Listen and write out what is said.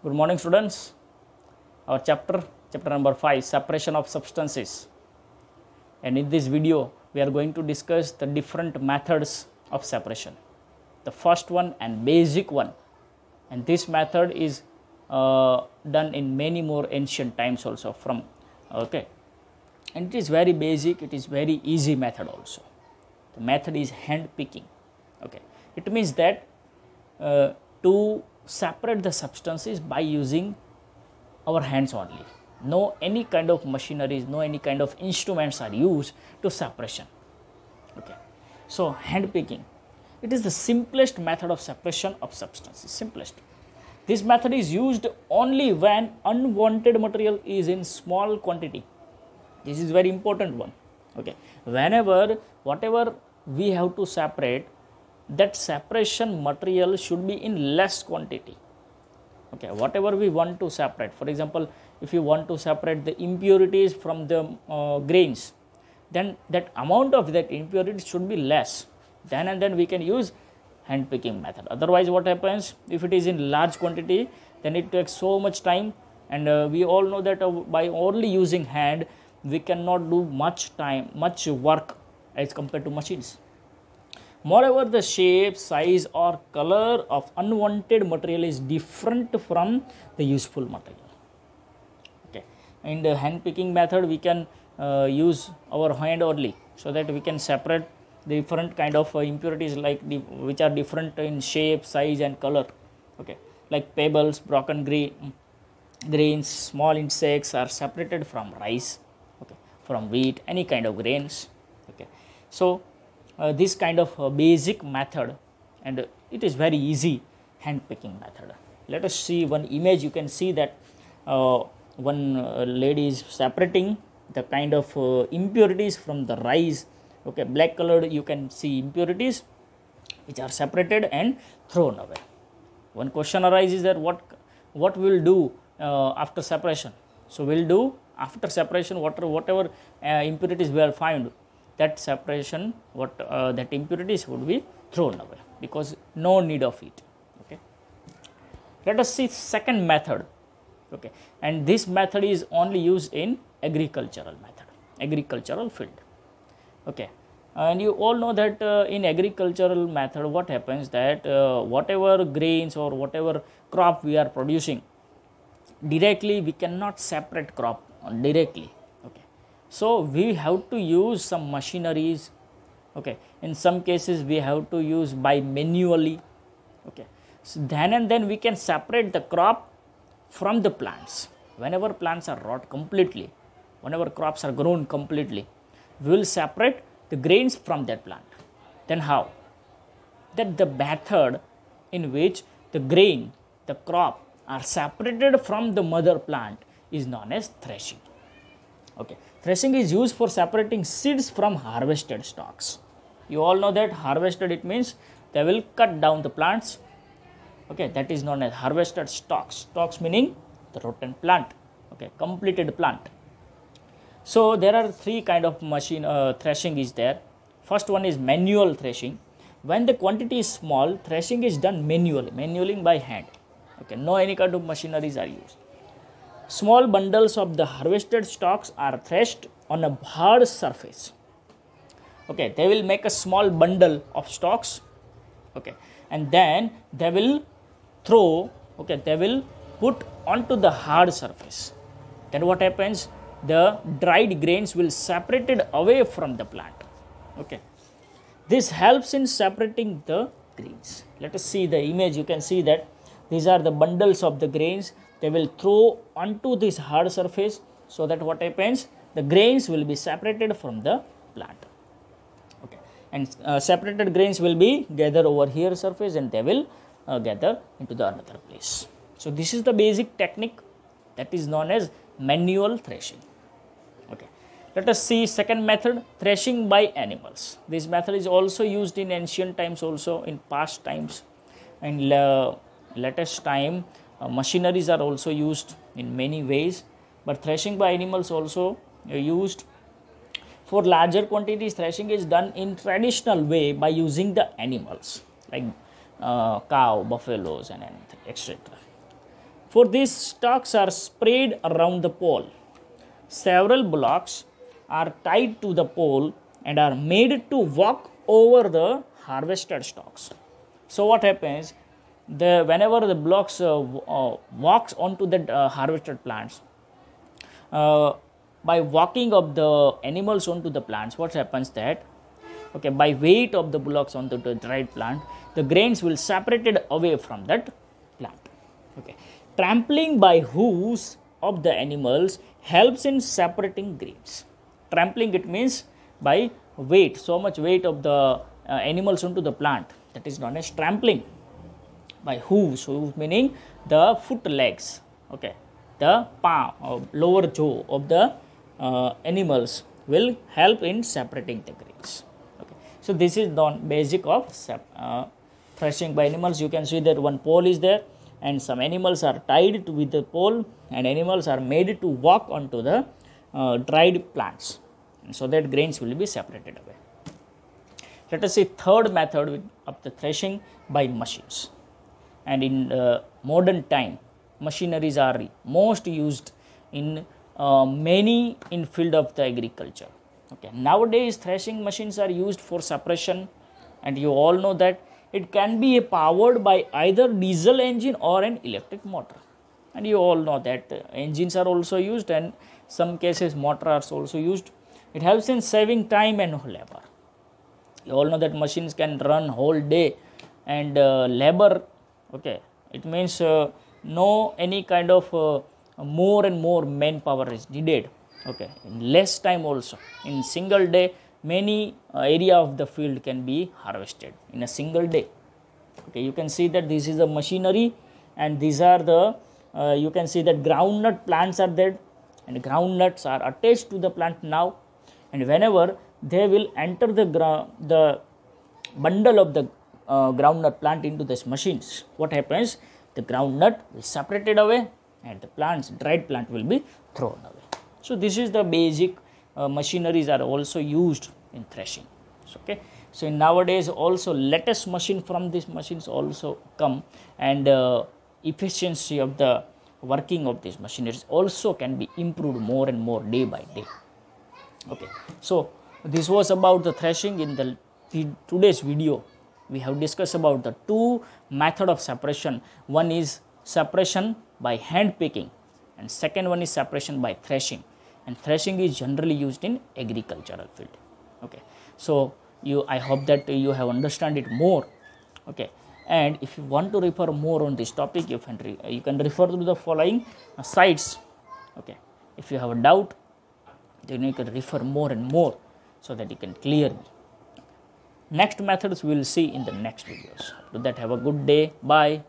Good morning, students. Our chapter number 5, separation of substances. And in this video, we are going to discuss the different methods of separation. The first one and basic one, and this method is done in many more ancient times also and it is very basic, it is very easy method also. The method is hand picking. It means that to separate the substances by using our hands only. No any kind of machineries, no any kind of instruments are used to separation. So hand picking, it is the simplest method of separation of substances. Simplest. This method is used only when unwanted material is in small quantity. This is very important one. Whenever whatever we have to separate, that separation material should be in less quantity. Whatever we want to separate, for example, if you want to separate the impurities from the grains, then that amount of that impurity should be less. Then we can use hand picking method. Otherwise what happens, if it is in large quantity, then it takes so much time, and we all know that by only using hand we cannot do much work as compared to machines. Moreover, the shape, size or color of unwanted material is different from the useful material. In the hand picking method, we can use our hand only, so that we can separate the different kind of impurities which are different in shape, size and color. Like pebbles, broken grains, small insects are separated from rice, from wheat, any kind of grains. So this kind of basic method, and it is very easy hand picking method. Let us see one image. You can see that one lady is separating the kind of impurities from the rice. Black colored, you can see impurities which are separated and thrown away. One question arises that what we will do after separation. So we will do after separation whatever impurities we will find, that separation that impurities would be thrown away because no need of it. Let us see second method. And this method is only used in agricultural field. And you all know that in agricultural method what happens, that whatever grains or whatever crop we are producing, directly we cannot separate crop directly. So we have to use some machineries. In some cases we have to use by manually. So then we can separate the crop from the plants. Whenever plants are wrought completely, whenever crops are grown completely, we will separate the grains from that plant. Then how? That the method in which the grain, the crop are separated from the mother plant is known as threshing. Threshing is used for separating seeds from harvested stalks. You all know that harvested, it means they will cut down the plants. That is known as harvested stalks. Stalks meaning the rotten plant. Completed plant. So there are three kind of machine threshing is there. First one is manual threshing. When the quantity is small, threshing is done manually by hand. No any kind of machineries are used. Small bundles of the harvested stalks are threshed on a hard surface. They will make a small bundle of stalks. And then they will throw, they will put onto the hard surface. Then what happens? The dried grains will separated away from the plant. This helps in separating the grains. Let us see the image. You can see that these are the bundles of the grains. They will throw onto this hard surface, so that what happens? The grains will be separated from the plant. And separated grains will be gathered over here surface, and they will gather into the another place. So this is the basic technique that is known as manual threshing. Let us see second method, threshing by animals. This method is also used in ancient times, also in past times, and latest time machineries are also used in many ways, but threshing by animals also used. For larger quantities, threshing is done in traditional way by using the animals like cow, buffaloes and anything, etc. For these stalks are spread around the pole. Several blocks are tied to the pole and are made to walk over the harvested stalks. So what happens? Whenever the blocks walks onto the harvested plants, by walking of the animals onto the plants, what happens that, okay, by weight of the blocks onto the dried plant, the grains will separated away from that plant. Okay, trampling by hooves of the animals helps in separating grains. Trampling, it means by weight, so much weight of the animals onto the plant, that is known as trampling. By hooves, hooves meaning the foot legs, okay, the palm or lower jaw of the animals will help in separating the grains. Okay, so this is the basic of threshing by animals. You can see that one pole is there, and some animals are tied with the pole, and animals are made to walk onto the dried plants, so that grains will be separated away. Let us see third method of the threshing by machines. And in modern time, machineries are most used in many in field of the agriculture. Okay, nowadays threshing machines are used for suppression, and you all know that it can be powered by either diesel engine or an electric motor. And you all know that engines are also used, and some cases motors are also used. It helps in saving time and labor. You all know that machines can run whole day, and labor, okay, it means no any kind of more and more manpower is needed. Okay, in less time also, in single day many area of the field can be harvested in a single day. Okay, you can see that this is the machinery, and these are the you can see that groundnut plants are there, and groundnuts are attached to the plant now, and whenever they will enter the bundle of the groundnut plant into this machines, what happens? The groundnut will separated away, and the plants, dried plant, will be thrown away. So this is the basic machineries are also used in threshing. So, okay, so nowadays also latest machine from these machines also come, and efficiency of the working of these machineries also can be improved more and more day by day. Okay, so this was about the threshing. In the today's video, we have discussed about the two method of separation. One is separation by hand picking, and second one is separation by threshing. And threshing is generally used in agricultural field. Okay, so I hope that you have understand it more. Okay, and if you want to refer more on this topic, you can refer to the following sites. Okay, if you have a doubt, then you can refer more and more, so that you can clear me. Next methods we will see in the next videos. To that, have a good day. Bye.